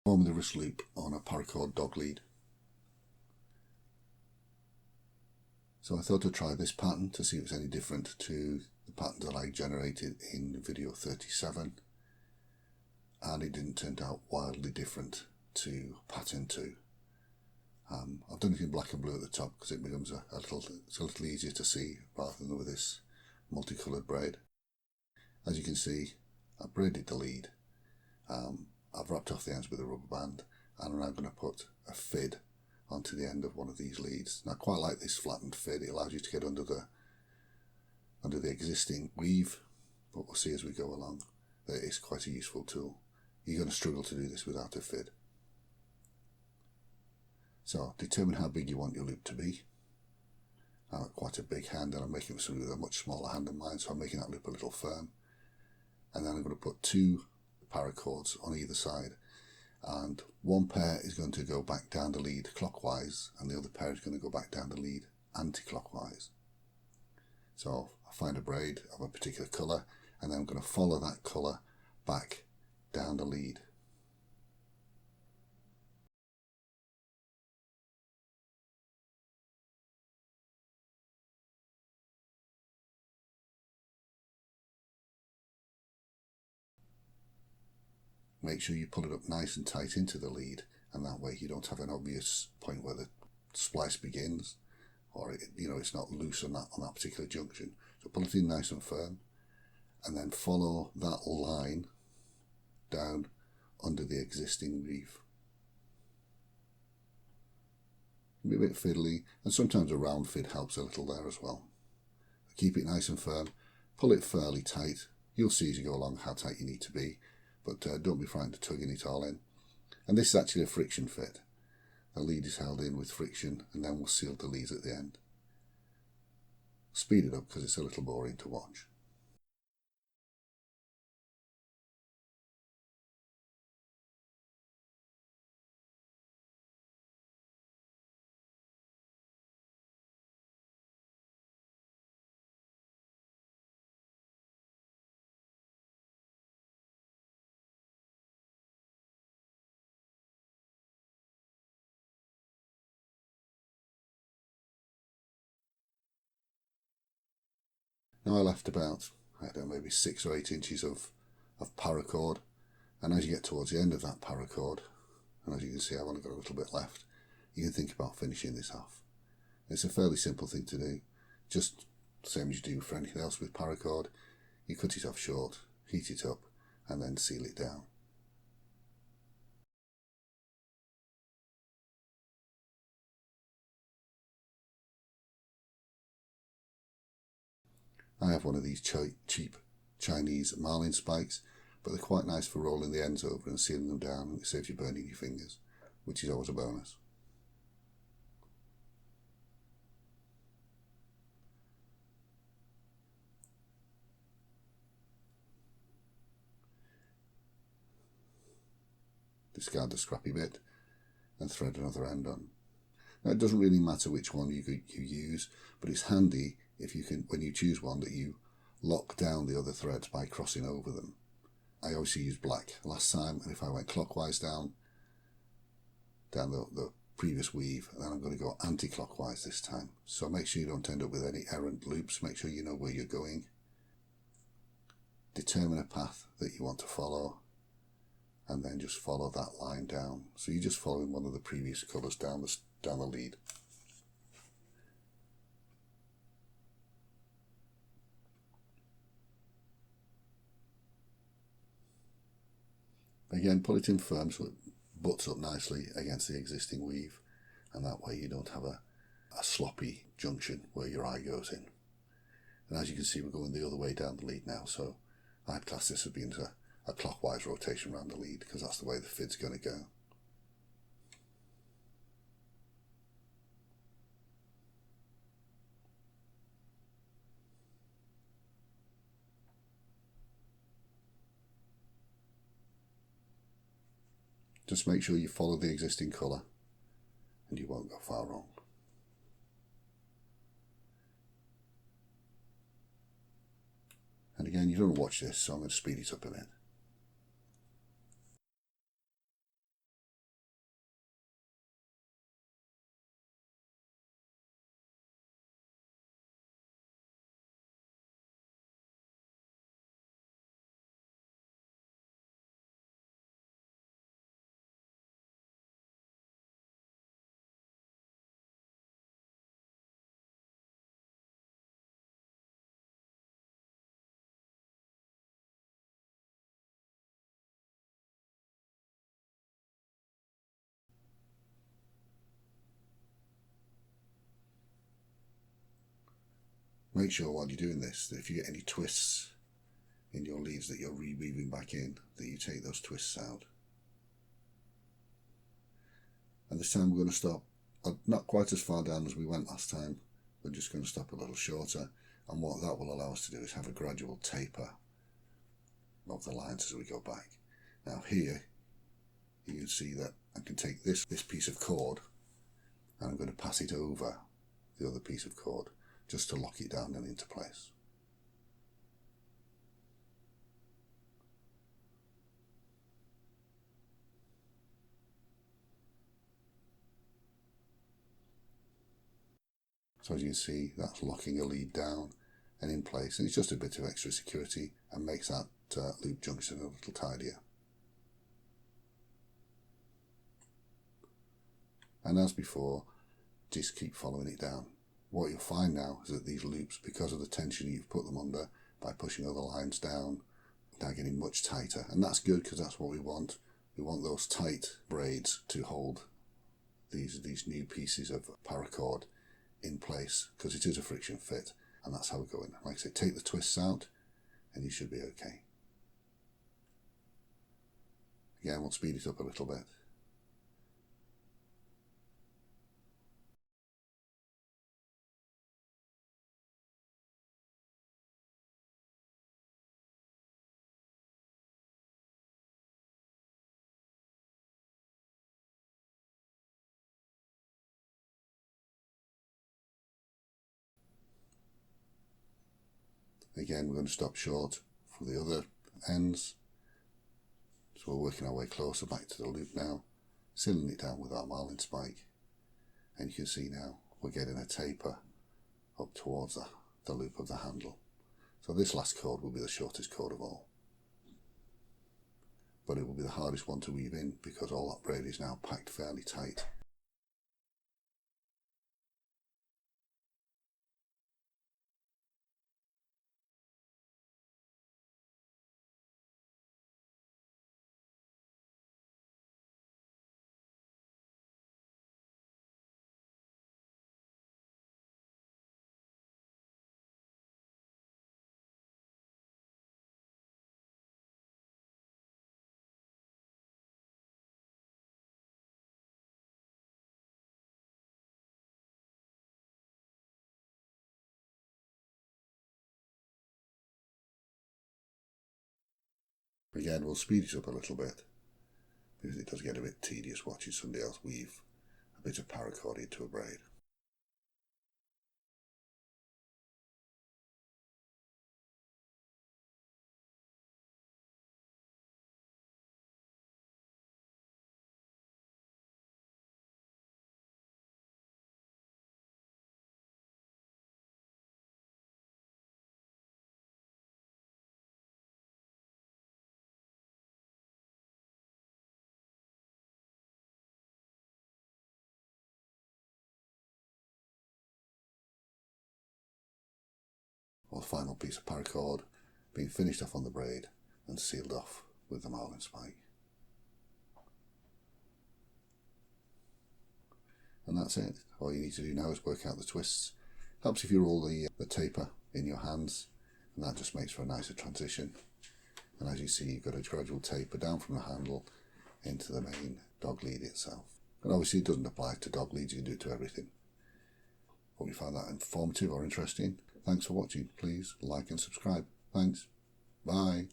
Forming the wrist loop on a Paracord Dog lead. So I thought I'd try this pattern to see if it's any different to the pattern that I generated in video 37, and it didn't turn out wildly different to pattern 2. I've done it in black and blue at the top because it becomes it's a little easier to see rather than with this multicoloured braid. As you can see, I've braided the lead. I've wrapped off the ends with a rubber band, and I'm now going to put a fid onto the end of one of these leads. Now I quite like this flattened fid. It allows you to get under the existing weave, but we'll see as we go along that it's quite a useful tool. You're going to struggle to do this without a fid. So determine how big you want your loop to be. I've got quite a big hand and I'm making for somebody with a much smaller hand than mine, so I'm making that loop a little firm. And then I'm going to put 2 paracords on either side, and one pair is going to go back down the lead clockwise and the other pair is going to go back down the lead anti-clockwise. So I find a braid of a particular colour and then I'm going to follow that colour back down the lead. Make sure you pull it up nice and tight into the lead, and that way you don't have an obvious point where the splice begins, or it's not loose on that particular junction. So pull it in nice and firm, and then follow that line down under the existing weave. Be a bit fiddly, and sometimes a round fid helps a little there as well. Keep it nice and firm, pull it fairly tight. You'll see as you go along how tight you need to be, but don't be frightened of tugging it all in. And this is actually a friction fit. The lead is held in with friction, and then we'll seal the leads at the end. Speed it up because it's a little boring to watch. Now I left about, I don't know, maybe 6 or 8 inches of paracord, and as you get towards the end of that paracord, and as you can see I've only got a little bit left, you can think about finishing this off. It's a fairly simple thing to do, just the same as you do for anything else with paracord. You cut it off short, heat it up, and then seal it down. I have one of these cheap Chinese marlin spikes, but they're quite nice for rolling the ends over and sealing them down, and it saves you burning your fingers, which is always a bonus. Discard the scrappy bit and thread another end on. Now it doesn't really matter which one you use, but it's handy if you can, when you choose one, that you lock down the other threads by crossing over them. I obviously used black last time, and if I went clockwise down the previous weave, then I'm going to go anti-clockwise this time. So make sure you don't end up with any errant loops. Make sure you know where you're going. Determine a path that you want to follow, and then just follow that line down. So you're just following one of the previous colours down the lead. Again, pull it in firm so it butts up nicely against the existing weave, and that way you don't have a sloppy junction where your eye goes in. And as you can see, we're going the other way down the lead now, so I'd class this as being a clockwise rotation around the lead, because that's the way the fid's going to go. Just make sure you follow the existing colour and you won't go far wrong. And again, you don't want to watch this, so I'm going to speed it up a bit. make sure while you're doing this that if you get any twists in your leads that you're reweaving back in, that you take those twists out. And this time we're going to stop not quite as far down as we went last time. We're just going to stop a little shorter, and what that will allow us to do is have a gradual taper of the lines as we go back. Now here you can see that I can take this piece of cord and I'm going to pass it over the other piece of cord just to lock it down and into place. So as you can see, that's locking a lead down and in place, and it's just a bit of extra security and makes that loop junction a little tidier. And as before, just keep following it down. What you'll find now is that these loops, because of the tension you've put them under by pushing other lines down, they're getting much tighter, and that's good because that's what we want. We want those tight braids to hold these new pieces of paracord in place, because it is a friction fit, and that's how we're going. Like I say, take the twists out and you should be okay. Again, we'll speed it up a little bit. Again, we're going to stop short for the other ends. So we're working our way closer back to the loop now, sealing it down with our marlin spike. And you can see now we're getting a taper up towards the loop of the handle. So this last cord will be the shortest cord of all. But it will be the hardest one to weave in because all that braid is now packed fairly tight. Again, we'll speed it up a little bit because it does get a bit tedious watching somebody else weave a bit of paracord into a braid. Well, the final piece of paracord being finished off on the braid and sealed off with the marlin spike. And that's it. All you need to do now is work out the twists. Helps if you roll the taper in your hands, and that just makes for a nicer transition. And as you see, you've got a gradual taper down from the handle into the main dog lead itself. And obviously it doesn't apply to dog leads, you can do it to everything. Hope you found that informative or interesting. Thanks for watching. Please like and subscribe. Thanks. Bye.